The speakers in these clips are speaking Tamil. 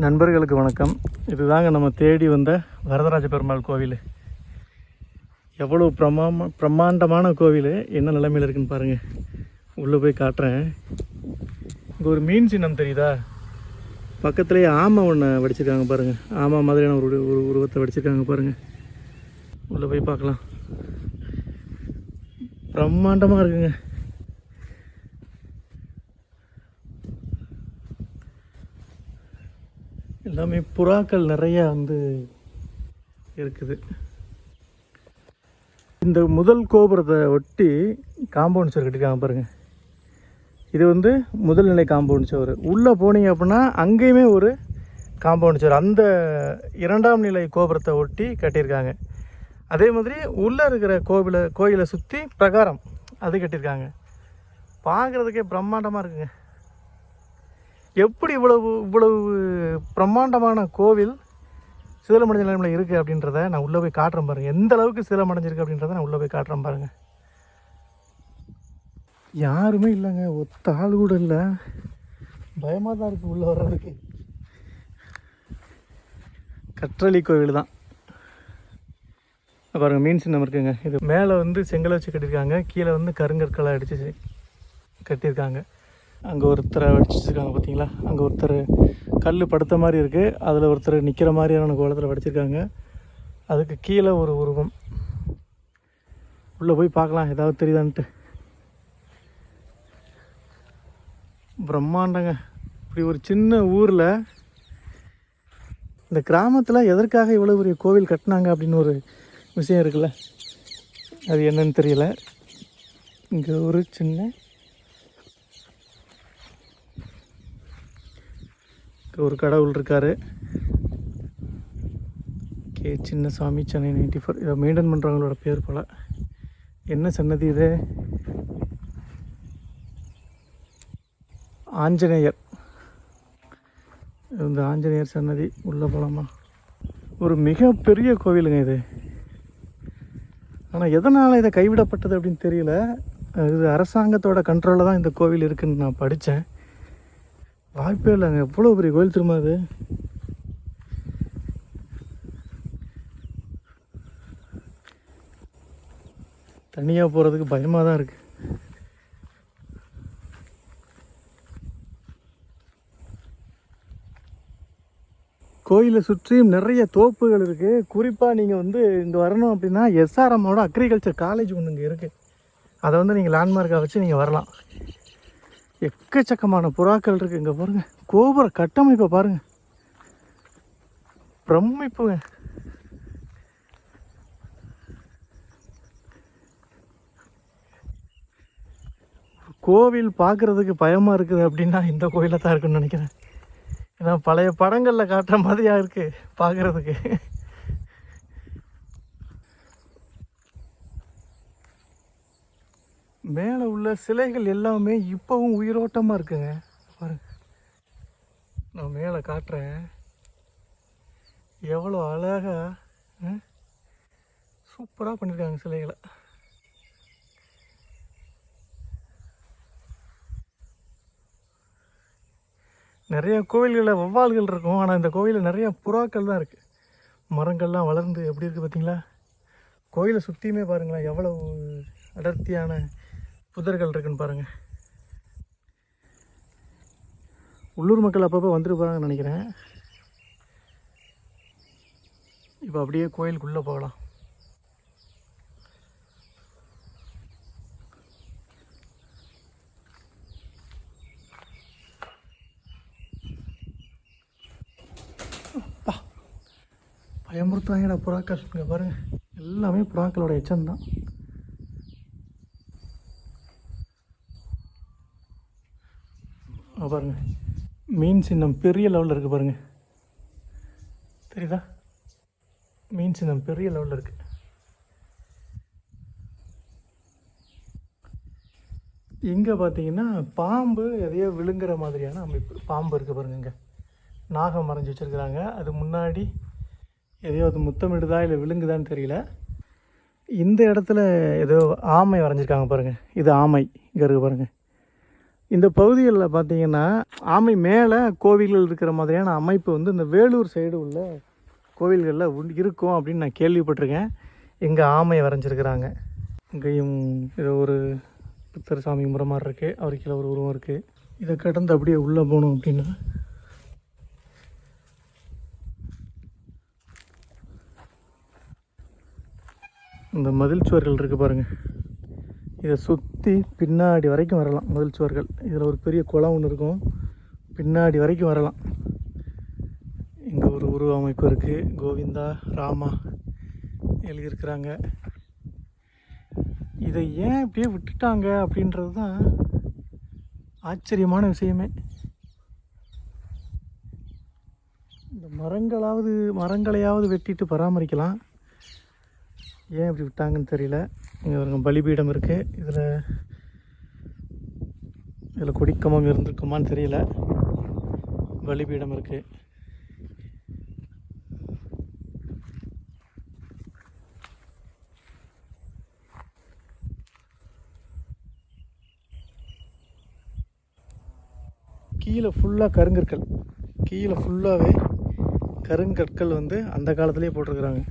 நண்பர்களுக்கு வணக்கம். இதுதாங்க நம்ம தேடி வந்த வரதராஜ பெருமாள் கோவில். எவ்வளோ பிரம்மாண்டமான கோவில், என்ன நிலைமையில் இருக்குன்னு பாருங்கள். உள்ளே போய் காட்டுறேன். இங்கே ஒரு மீன் சின்னம் தெரியுதா? பக்கத்துலேயே ஆமை ஒன்று வடிச்சிருக்காங்க பாருங்கள். ஆமை மாதிரியான ஒரு உருவத்தை வடிச்சிருக்காங்க பாருங்கள். உள்ளே போய் பார்க்கலாம். பிரம்மாண்டமாக இருக்குங்க. எல்லாமே புறாக்கள் நிறையா இருக்குது. இந்த முதல் கோபுரத்தை ஒட்டி காம்பவுண்ட் சுவர் கட்டிருக்காங்க பாருங்கள். இது முதல் நிலை காம்பவுண்ட் சுவர். உள்ளே போனீங்க அப்படின்னா அங்கேயுமே ஒரு காம்பவுண்ட் சுவர் அந்த இரண்டாம் நிலை கோபுரத்தை ஒட்டி கட்டியிருக்காங்க. அதே மாதிரி உள்ளே இருக்கிற கோயிலை சுற்றி பிரகாரம் அது கட்டியிருக்காங்க. பார்க்குறதுக்கே பிரம்மாண்டமாக இருக்குங்க. எப்படி இவ்வளவு பிரம்மாண்டமான கோவில் சிதிலமடைஞ்ச நிலைமையில் இருக்குது அப்படின்றத நான் உள்ளே போய் காட்டுறேன் பாருங்கள். எந்த அளவுக்கு சிதிலமடைஞ்சிருக்கு அப்படின்றத நான் உள்ளே போய் காட்டுறேன் பாருங்கள். யாருமே இல்லைங்க, ஒத்த ஆள் கூட இல்லை. பயமாக தான் இருக்குது உள்ளே வர்றதுக்கு. கற்றளி கோவில் தான் பாருங்கள். மீன் சின்னம் இருக்குங்க. இது மேலே செங்கலை வச்சு கட்டியிருக்காங்க. கீழே கருங்கற்களை அடித்து கட்டியிருக்காங்க. அங்கே ஒருத்தரை வடிச்சிருக்காங்க பார்த்தீங்களா? அங்கே ஒருத்தர் கல் படுத்த மாதிரி இருக்குது. அதில் ஒருத்தர் நிற்கிற மாதிரியான கோலத்தில் வடிச்சிருக்காங்க. அதுக்கு கீழே ஒரு உருவம். உள்ளே போய் பார்க்கலாம் ஏதாவது தெரியுதான்ட்டு. பிரம்மாண்டங்க. இப்படி ஒரு சின்ன ஊரில், இந்த கிராமத்தில் எதற்காக இவ்வளோ பெரிய கோவில் கட்டினாங்க அப்படின்னு ஒரு விஷயம் இருக்குல்ல, அது என்னன்னு தெரியல. இங்கே ஒரு ஒரு கடவுள் இருக்கார். சின்னசாமி, சென்னை 94. இதை மெயின்டைன் பண்ணுறவங்களோட பேர் போல். என்ன சன்னதி இது? ஆஞ்சநேயர். இந்த ஆஞ்சநேயர் சன்னதி. உள்ளே போகலாமா? ஒரு மிகப்பெரிய கோவிலுங்க இது. ஆனால் எதனால் இதை கைவிடப்பட்டது அப்படின்னு தெரியல. இது அரசாங்கத்தோட கண்ட்ரோலில் தான் இந்த கோவில் இருக்குதுன்னு நான் படித்தேன். வாய்ப்பே இல்லைங்க. எவ்வளோ பெரிய கோயில் திரும்ப அது. தனியாக போகிறதுக்கு பயமாக தான் இருக்குது. கோயிலை சுற்றியும் நிறைய தோப்புகள் இருக்குது. குறிப்பாக நீங்கள் இங்கே வரணும் அப்படின்னா எஸ்ஆர்எம்மோட அக்ரிகல்ச்சர் காலேஜ் ஒன்று இங்கே இருக்குது. அதை நீங்கள் லேண்ட்மார்க்காக வச்சு நீங்கள் வரலாம். எக்கச்சக்கமான புறாக்கள் இருக்குது. இங்கே பாருங்கள், கோபுர கட்டமைப்பை பாருங்கள். பிரமிப்புங்க. கோவில் பார்க்குறதுக்கு பயமாக இருக்குது அப்படின்னா இந்த கோயிலில் தான் இருக்குன்னு நினைக்கிறேன். ஏன்னா பழைய படங்களில் காட்டுற மாதிரியாக இருக்குது பார்க்குறதுக்கு. மேலே உள்ள சிலைகள் எல்லாமே இப்போவும் உயிரோட்டமாக இருக்குங்க. பாருங்க, நான் மேலே காட்டுறேன். எவ்வளோ அழகாக சூப்பராக பண்ணியிருக்காங்க சிலைகளை. நிறைய கோவில்களில் வௌவால்கள் இருக்கும். ஆனால் இந்த கோவிலில் நிறையா புறாக்கள் தான் இருக்குது. மரங்கள்லாம் வளர்ந்து எப்படி இருக்குது பார்த்தீங்களா? கோயிலை சுற்றியுமே பாருங்களேன் எவ்வளோ அடர்த்தியான புதர்கள் இருக்குன்னு பாருங்கள். உள்ளூர் மக்கள் அப்பப்போ வந்துட்டு போகிறாங்கன்னு நினைக்கிறேன். இப்போ அப்படியே கோயிலுக்குள்ளே போகலாம். பயமுறுத்தாங்கடா புறாக்கள். இங்கே பாருங்கள், எல்லாமே புறாக்களோட எச்சம்தான். பாருங்க, மீன் சின்னம் பெரிய லெவலில் இருக்குது பாருங்கள். தெரியுதா? மீன் சின்னம் பெரிய லெவலில் இருக்குது. இங்கே பார்த்தீங்கன்னா பாம்பு எதையோ விழுங்குற மாதிரியான அமைப்பு. பாம்பு இருக்குது பாருங்க. இங்கே நாகம் மறைஞ்சி வச்சுருக்குறாங்க. அது முன்னாடி எதையோ அது முத்தமிடுதா இல்லை விழுங்குதான்னு தெரியல. இந்த இடத்துல ஏதோ ஆமை வரைஞ்சிருக்காங்க பாருங்கள். இது ஆமை. இங்கே இருக்குது பாருங்கள். இந்த பகுதிகளில் பார்த்தீங்கன்னா ஆமை மேலே கோவில்கள் இருக்கிற மாதிரியான அமைப்பு வந்து இந்த வேலூர் சைடு உள்ள கோவில்களில் இருக்கும் அப்படின்னு நான் கேள்விப்பட்டிருக்கேன். இங்கே ஆமையை வரைஞ்சிருக்கிறாங்க. இங்கேயும் இது ஒரு புத்தர் சாமி முறை மாதிரி இருக்குது. அவருக்கு கீழே ஒரு உருவம் இருக்குது. இதை கடந்து அப்படியே உள்ளே போகணும் அப்படின்னா இந்த மதில் சுவர்கள் இருக்குது பாருங்கள். இதை சுற்றி பின்னாடி வரைக்கும் வரலாம். மதில் சுவர்கள் இதில் ஒரு பெரிய குளம் ஒன்று இருக்கும். பின்னாடி வரைக்கும் வரலாம். இங்கே ஒரு உருவ அமைப்பு இருக்குது. கோவிந்தா ராமா எழுதியிருக்கிறாங்க. இதை ஏன் இப்படியே விட்டுட்டாங்க அப்படின்றது தான் ஆச்சரியமான விஷயமே. இந்த மரங்களையாவது வெட்டிட்டு பராமரிக்கலாம். ஏன் இப்படி விட்டாங்கன்னு தெரியல. இங்கே ஒரு பலிபீடம் இருக்குது. இதில் கொடிக்கம்பம் இருந்திருக்குமான்னு தெரியல. பலிபீடம் இருக்குது. கீழே ஃபுல்லாக கருங்கற்கள். கீழே ஃபுல்லாகவே கருங்கற்கள் வந்து அந்த காலத்துலேயே போட்டிருக்கிறாங்க.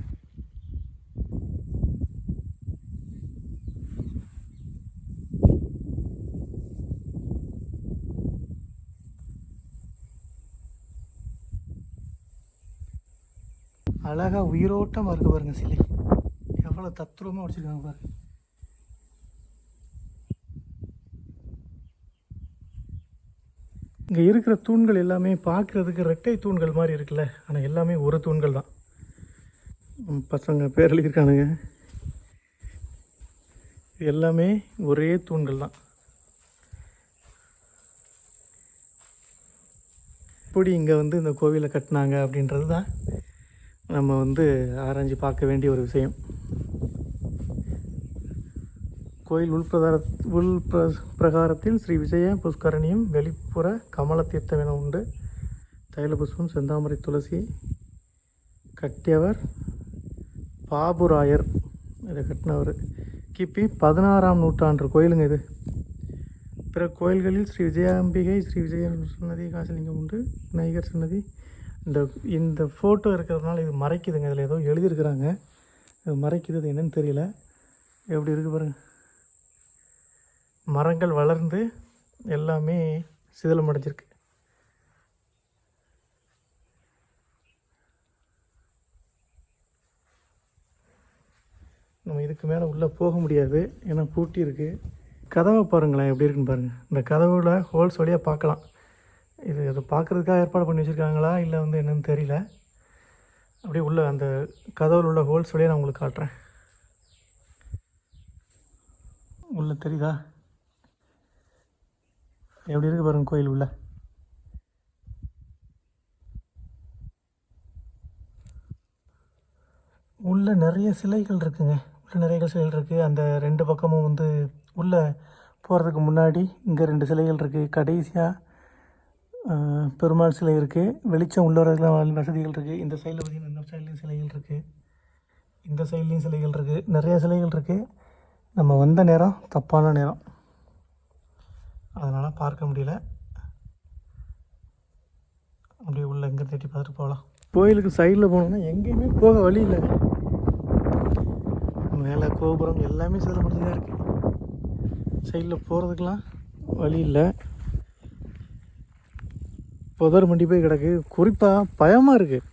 அழகாக உயிரோட்டமாக இருக்குது பாருங்கள். சிலை எவ்வளோ தத்ரூபமாக வச்சுருக்காங்க பாருங்கள். இங்கே இருக்கிற தூண்கள் எல்லாமே பார்க்குறதுக்கு ரெட்டை தூண்கள் மாதிரி இருக்குல்ல, ஆனால் எல்லாமே ஒரு தூண்கள் தான். பசங்க பேர் எழுதியிருக்கானுங்க. இது எல்லாமே ஒரே தூண்கள் தான். எப்படி இங்கே வந்து இந்த கோவிலை கட்டினாங்க அப்படின்றது தான் நம்ம வந்து ஆராய்ச்சி பார்க்க வேண்டிய ஒரு விஷயம். கோயில் பிரகாரத்தில் ஸ்ரீ விஜய புஷ்கரணியும் வெளிப்புற கமல தீர்த்தம் என உண்டு. தைல புஷ்பம் செந்தாமரை துளசி கட்டியவர் பாபுராயர். இதை கட்டினவர் கிபி 16ஆம் நூற்றாண்டு கோயிலுங்க இது. பிற கோயில்களில் ஸ்ரீ விஜயாம்பிகை, ஸ்ரீ விஜய சன்னதி, காசிலிங்கம் உண்டு. விநாயகர் சன்னதி. இந்த ஃபோட்டோ இருக்கிறதுனால இது மறைக்குதுங்க. இதில் ஏதோ எழுதியிருக்கிறாங்க, இது மறைக்குது. இது என்னன்னு தெரியல. எப்படி இருக்குது பாருங்கள். மரங்கள் வளர்ந்து எல்லாமே சிதிலம் அடைஞ்சிருக்கு. நம்ம இதுக்கு மேலே உள்ளே போக முடியாது, ஏன்னா பூட்டி இருக்குது. கதவை பாருங்களேன் எப்படி இருக்குன்னு பாருங்கள். இந்த கதவுல ஹோல்ஸ் வழியாக பார்க்கலாம். இது பார்க்குறதுக்காக ஏற்பாடு பண்ணி வச்சுருக்காங்களா இல்லை வந்து என்னென்னு தெரியல. அப்படியே உள்ள அந்த கதவுல உள்ள ஹோல்ஸ் வழியாக நான் உங்களுக்கு காட்டுறேன். உள்ள தெரியுதா எப்படி இருக்குது பாருங்கள் கோயில் உள்ள. உள்ளே நிறைய சிலைகள் இருக்குங்க. உள்ளே நிறைய சிலைகள் இருக்குது. அந்த ரெண்டு பக்கமும் வந்து உள்ளே போகிறதுக்கு முன்னாடி இங்கே 2 சிலைகள் இருக்குது. கடைசியாக பெருமாள் சிலை இருக்குது. வெளிச்சம் உள்ள வரதுக்குலாம் வசதிகள் இருக்குது. இந்த சைடில் பார்த்திங்கன்னா இந்த சைட்லேயும் சிலைகள் இருக்குது. இந்த சைட்லேயும் சிலைகள் இருக்குது. நிறைய சிலைகள் இருக்குது. நம்ம வந்த நேரம் தப்பான நேரம், அதனால் பார்க்க முடியல. அப்படியே உள்ள எங்கே தேடி பார்த்துட்டு போகலாம். கோயிலுக்கு சைடில் போனோம்னா எங்கேயுமே போக வழி இல்லை. மேலே கோபுரம் எல்லாமே சிதறப்பட்டுதான் இருக்குது. சைடில் போகிறதுக்கெலாம் வழி இல்லை. புதர் மண்டி போய் கிடக்கு. குறிப்பாக பயமாக இருக்குது.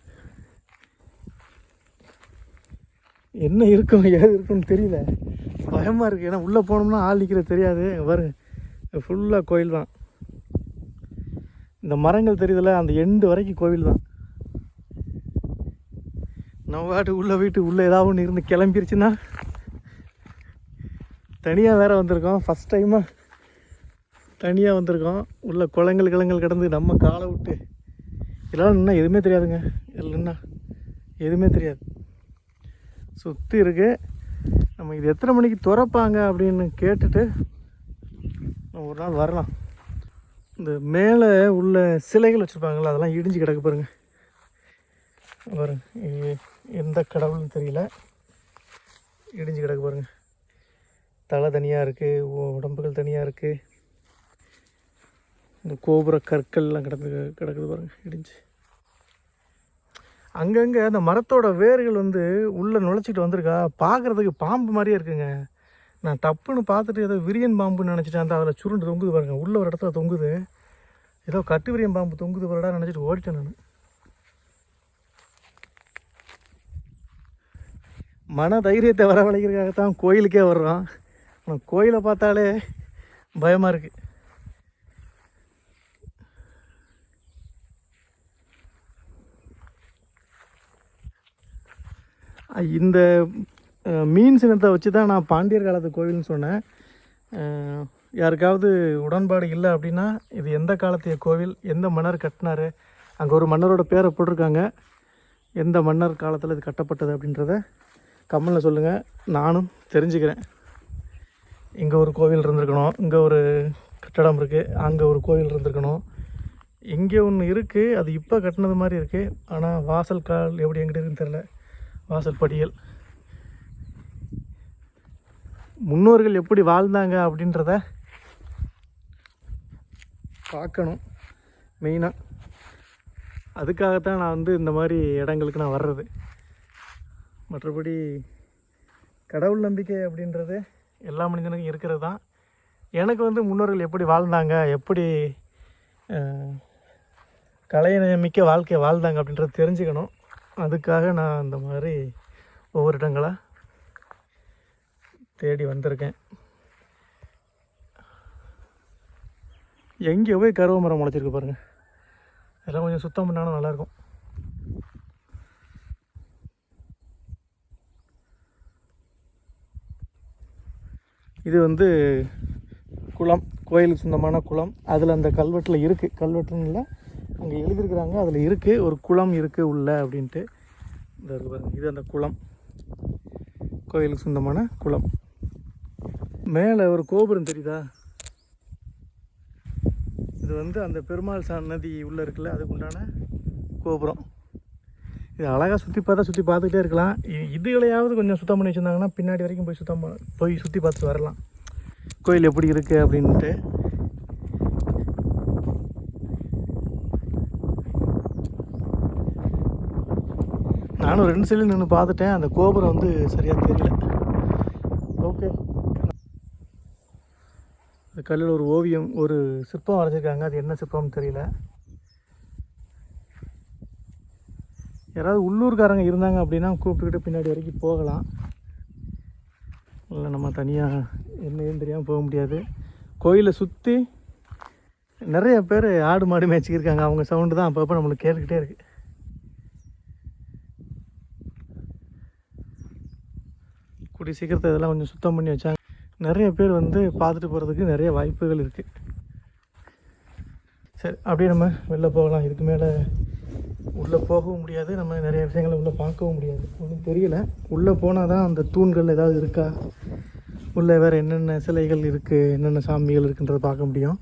என்ன இருக்கும் ஏது இருக்குன்னு தெரியல, பயமாக இருக்குது. ஏன்னா உள்ளே போனோம்னா ஆள் நிற்கிற தெரியாது. பாருங்க ஃபுல்லாக கோயில் தான். இந்த மரங்கள் தெரியுதுல, அந்த எண்டு வரைக்கும் கோவில் தான். நம்ம வாட்டு உள்ளே போயிட்டு உள்ளே ஏதாவது ஒன்று இருந்து கிளம்பிருச்சுன்னா, தனியாக வேறு வந்திருக்கோம். ஃபஸ்ட் டைமாக தனியாக வந்திருக்கோம். உள்ள குளங்கள் கிடந்து நம்ம காலை விட்டு இதெல்லாம் நின்னா எதுவுமே தெரியாதுங்க. இதில் நின்னா எதுவுமே தெரியாது. சுற்றி இருக்குது. நம்ம இது எத்தனை மணிக்கு திறப்பாங்க அப்படின்னு கேட்டுட்டு நம்ம ஒரு நாள் வரலாம். இந்த மேலே உள்ள சிலைகள் வச்சுருப்பாங்களா, அதெல்லாம் இடிஞ்சு கிடக்கு பாருங்கள். பாருங்க எந்த கடவுள்னு தெரியல, இடிஞ்சு கிடக்கு பாருங்கள். தலை தனியாக இருக்குது, உடம்புகள் தனியாக இருக்குது. இந்த கோபுர கற்கள்லாம் கிடக்குது பாருங்கள் இடிஞ்சு. அங்கங்கே அந்த மரத்தோட வேர்கள் வந்து உள்ளே நுழைச்சிட்டு வந்திருக்கா, பார்க்குறதுக்கு பாம்பு மாதிரியே இருக்குங்க. நான் டப்புன்னு பார்த்துட்டு ஏதோ விரியன் பாம்புன்னு நினச்சிட்டேன். அந்த அதில் சுருண்டு தொங்குது பாருங்கள், உள்ளே ஒரு இடத்துல தொங்குது, ஏதோ கட்டு விரியன் பாம்பு தொங்குது வரடா நினச்சிட்டு ஓடிட்டேன் நான். மன தைரியத்தை வரவழைக்கிறதுக்காகத்தான் கோயிலுக்கே வர்றோம். ஆனால் கோயிலை பார்த்தாலே பயமாக இருக்குது. இந்த மீன் சின்னத்தை வச்சு தான் நான் பாண்டியர் காலத்து கோவில்னு சொன்னேன். யாருக்காவது உடன்பாடு இல்லை அப்படின்னா இது எந்த காலத்திய கோவில், எந்த மன்னர் கட்டினார், அங்கே ஒரு மன்னரோட பேரை போட்டிருக்காங்க, எந்த மன்னர் காலத்தில் இது கட்டப்பட்டது அப்படின்றத கமெண்டில் சொல்லுங்கள், நானும் தெரிஞ்சுக்கிறேன். இங்கே ஒரு கோவில் இருந்திருக்கணும், இங்கே ஒரு கட்டடம் இருக்குது, அங்கே ஒரு கோவில் இருந்திருக்கணும், இங்கே ஒன்று இருக்குது, அது இப்போ கட்டினது மாதிரி இருக்குது. ஆனால் வாசல் கால் எப்படி எங்கிட்ட இருக்குன்னு தெரில, வாசல் படியல். முன்னோர்கள் எப்படி வாழ்ந்தாங்க அப்படின்றத பார்க்கணும் மெயினாக. அதுக்காகத்தான் நான் வந்து இந்த மாதிரி இடங்களுக்கு நான் வர்றது. மற்றபடி கடவுள் நம்பிக்கை அப்படின்றது எல்லா மனிதனுக்கும் இருக்கிறது தான். எனக்கு வந்து முன்னோர்கள் எப்படி வாழ்ந்தாங்க, எப்படி கலைநயமிக்க வாழ்க்கையை வாழ்ந்தாங்க அப்படின்றத தெரிஞ்சுக்கணும். அதுக்காக நான் இந்த மாதிரி ஒவ்வொரு இடங்களாக தேடி வந்திருக்கேன். எங்கே போய் கருவ மரம் முளைச்சிருக்கு பாருங்கள். இதெல்லாம் கொஞ்சம் சுத்தம் பண்ணாலும் நல்லாயிருக்கும். இது வந்து குளம், கோயிலுக்கு சொந்தமான குளம். அதில் அந்த கல்வெட்டில் இருக்குது, கல்வெட்டுன்னு இல்லை, அங்கே எழுதியிருக்கிறாங்க, அதில் இருக்குது ஒரு குளம் இருக்குது உள்ள அப்படின்ட்டு. இந்த இருக்கு பாருங்கள், இது அந்த குளம், கோயிலுக்கு சொந்தமான குளம். மேலே ஒரு கோபுரம் தெரியுதா, இது வந்து அந்த பெருமாள் நதி உள்ளே இருக்குல்ல, அதுக்கு உண்டான கோபுரம். இது அழகாக சுற்றி பார்த்துக்கிட்டே இருக்கலாம். இதுகளையாவது கொஞ்சம் சுத்தம் பண்ணி வச்சுருந்தாங்கன்னா பின்னாடி வரைக்கும் போய் சுற்றி பார்த்துட்டு வரலாம், கோயில் எப்படி இருக்குது அப்படின்ட்டு. நானும் 2 சைடில் நின்று பார்த்துட்டேன், அந்த கோபுரம் வந்து சரியாக தெரியல. ஓகே, இந்த கல்லில் ஒரு ஓவியம், ஒரு சிற்பம் வரைஞ்சிருக்காங்க, அது என்ன சிற்பம்னு தெரியல. யாராவது உள்ளூர்காரங்க இருந்தாங்க அப்படின்னா கூப்பிட்டுக்கிட்டு பின்னாடி வரைக்கும் போகலாம். இல்லை நம்ம தனியாக என்னன்னு தெரியாமல் போக முடியாது. கோயிலை சுற்றி நிறைய பேர் ஆடு மாடு மேய்ச்சிக்கிருக்காங்க, அவங்க சவுண்டு தான் அப்பப்போ நம்மளுக்கு கேட்டுக்கிட்டே இருக்குது. கூடிய சீக்கிரத்தை இதெல்லாம் கொஞ்சம் சுத்தம் பண்ணி வச்சாங்க. நிறைய பேர் வந்து பார்த்துட்டு போகிறதுக்கு நிறைய வாய்ப்புகள் இருக்குது. சரி, அப்படியே நம்ம வெளில போகலாம். இதுக்கு மேலே உள்ளே போகவும் முடியாது, நம்ம நிறைய விஷயங்களை உள்ளே பார்க்கவும் முடியாது, ஒன்றும் தெரியல. உள்ளே போனால் தான் அந்த தூண்கள் ஏதாவது இருக்கா, உள்ளே வேறு என்னென்ன சிலைகள் இருக்குது, என்னென்ன சாமிகள் இருக்குன்றதை பார்க்க முடியும்.